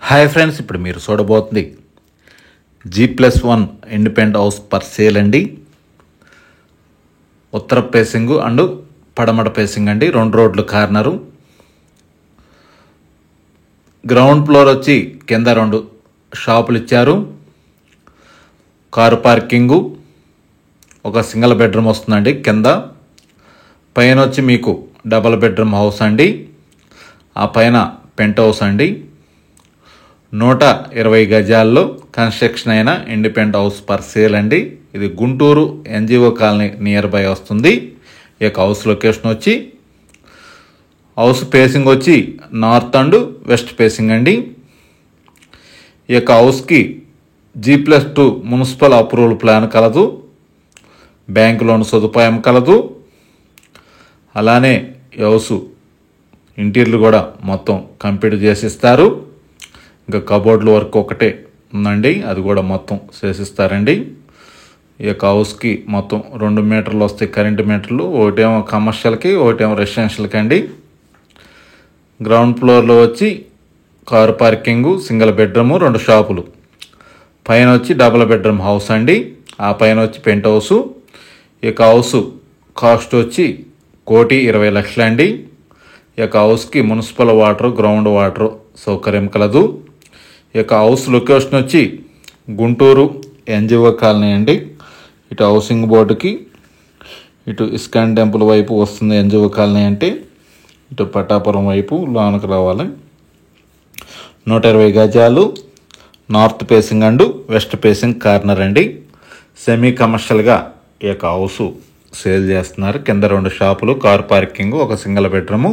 Hi friends, ఇప్పుడు మీరు చూడబోతుంది G+1 independent house per sale అండి. ఉత్తర ఫేసింగ్ అండ్ పడమట ఫేసింగ్ అండి. 2 రోడ్లు కార్నరు. గ్రౌండ్ ఫ్లోర్ వచ్చి కింద 2 షాపులు ఇచ్చారు. కారు పార్కింగు, ఒక సింగిల్ బెడ్రూమ్ వస్తుందండి కింద. పైన వచ్చి మీకు డబల్ బెడ్రూమ్ హౌస్ అండి. ఆ పైన పెంట్ హౌస్ అండి. 120 గజాల్లో కన్స్ట్రక్షన్ అయిన ఇండిపెండెంట్ హౌస్ పర్ సేల్ అండి. ఇది Guntur NGO colony near by వస్తుంది. ఈ యొక్క హౌస్ లొకేషన్ వచ్చి హౌస్ ఫేసింగ్ వచ్చి నార్త్ అండ్ వెస్ట్ ఫేసింగ్ అండి. ఈ యొక్క హౌస్కి G+2 మున్సిపల్ అప్రూవల్ ప్లాన్ కలదు. బ్యాంక్ లోన్ సదుపాయం కలదు. అలానే ఈ హౌస్ ఇంటీరియర్ కూడా మొత్తం కంప్లీట్ చేసిస్తారు. ఇంకా కబోర్డ్ల వర్క్ ఒకటే ఉందండి, అది కూడా మొత్తం చేసిస్తారండి. ఈ యొక్క హౌస్కి మొత్తం 2 మీటర్లు వస్తాయి కరెంటు మీటర్లు. ఒకటేమో కమర్షియల్కి, ఒకటేమో రెసిడెన్షియల్కి అండి. గ్రౌండ్ ఫ్లోర్లో వచ్చి కారు పార్కింగు, సింగిల్ బెడ్రూము, 2 షాపులు. పైన వచ్చి డబుల్ బెడ్రూమ్ హౌస్ అండి. ఆ పైన వచ్చి పెంట్ హౌసు. ఈ యొక్క హౌస్ కాస్ట్ వచ్చి 1,20,00,000 అండి. ఈ యొక్క హౌస్కి మున్సిపల్ వాటర్, గ్రౌండ్ వాటర్ సౌకర్యం కలదు. ఈ యొక్క హౌస్ లొకేషన్ వచ్చి గుంటూరు NGO కాలనీ అండి. ఇటు హౌసింగ్ బోర్డుకి, ఇటు ఇస్కాన్ టెంపుల్ వైపు వస్తుంది NGO కాలనీ అంటే. ఇటు పట్టాపురం వైపు లోనకు రావాలి. 120 గజాలు, north facing and west facing corner అండి. సెమీ కమర్షియల్గా ఈ యొక్క హౌస్ సేల్ చేస్తున్నారు. కింద 2 షాపులు, కార్ పార్కింగ్, ఒక సింగిల్ బెడ్రూము,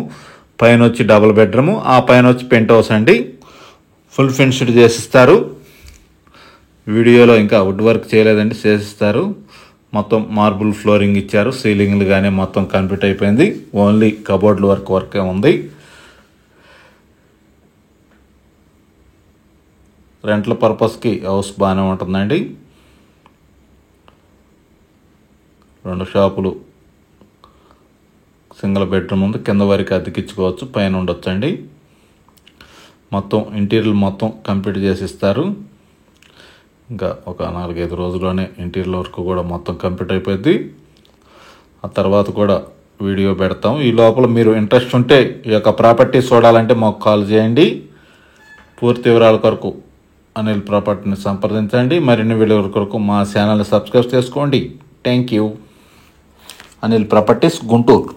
పైన వచ్చి డబుల్ బెడ్రూము, ఆ పైన వచ్చి పెంట్ హౌస్ అండి. ఫుల్ ఫినిష్డ్ చేసిస్తారు. వీడియోలో ఇంకా వుడ్ వర్క్ చేయలేదండి, చేసిస్తారు. మొత్తం మార్బుల్ ఫ్లోరింగ్ ఇచ్చారు. సీలింగ్లు కానీ మొత్తం కంప్లీట్ అయిపోయింది. ఓన్లీ కబోర్డ్ల వర్కే ఉంది. రెంట్ల పర్పస్కి హౌస్ బాగానే ఉంటుందండి. 2 షాపులు, సింగిల్ బెడ్రూమ్ ఉంది. కింద వరకు అద్దెకిచ్చుకోవచ్చు, పైన ఉండొచ్చండి. మొత్తం ఇంటీరియర్ మొత్తం కంప్లీట్ చేసిస్తారు. ఇంకా ఒక 4-5 రోజుల్లోనే ఇంటీరియర్ వర్క్ కూడా మొత్తం కంప్లీట్ అయిపోద్ది. ఆ తర్వాత కూడా వీడియో పెడతాం. ఈ లోపల మీరు ఇంట్రెస్ట్ ఉంటే ఈ యొక్క ప్రాపర్టీ చూడాలంటే మాకు కాల్ చేయండి. పూర్తి వివరాల కొరకు అనిల్ ప్రాపర్టీని సంప్రదించండి. మరిన్ని వీడియోల కొరకు మా ఛానల్ని సబ్స్క్రైబ్ చేసుకోండి. Thank you. Anil properties, Guntur.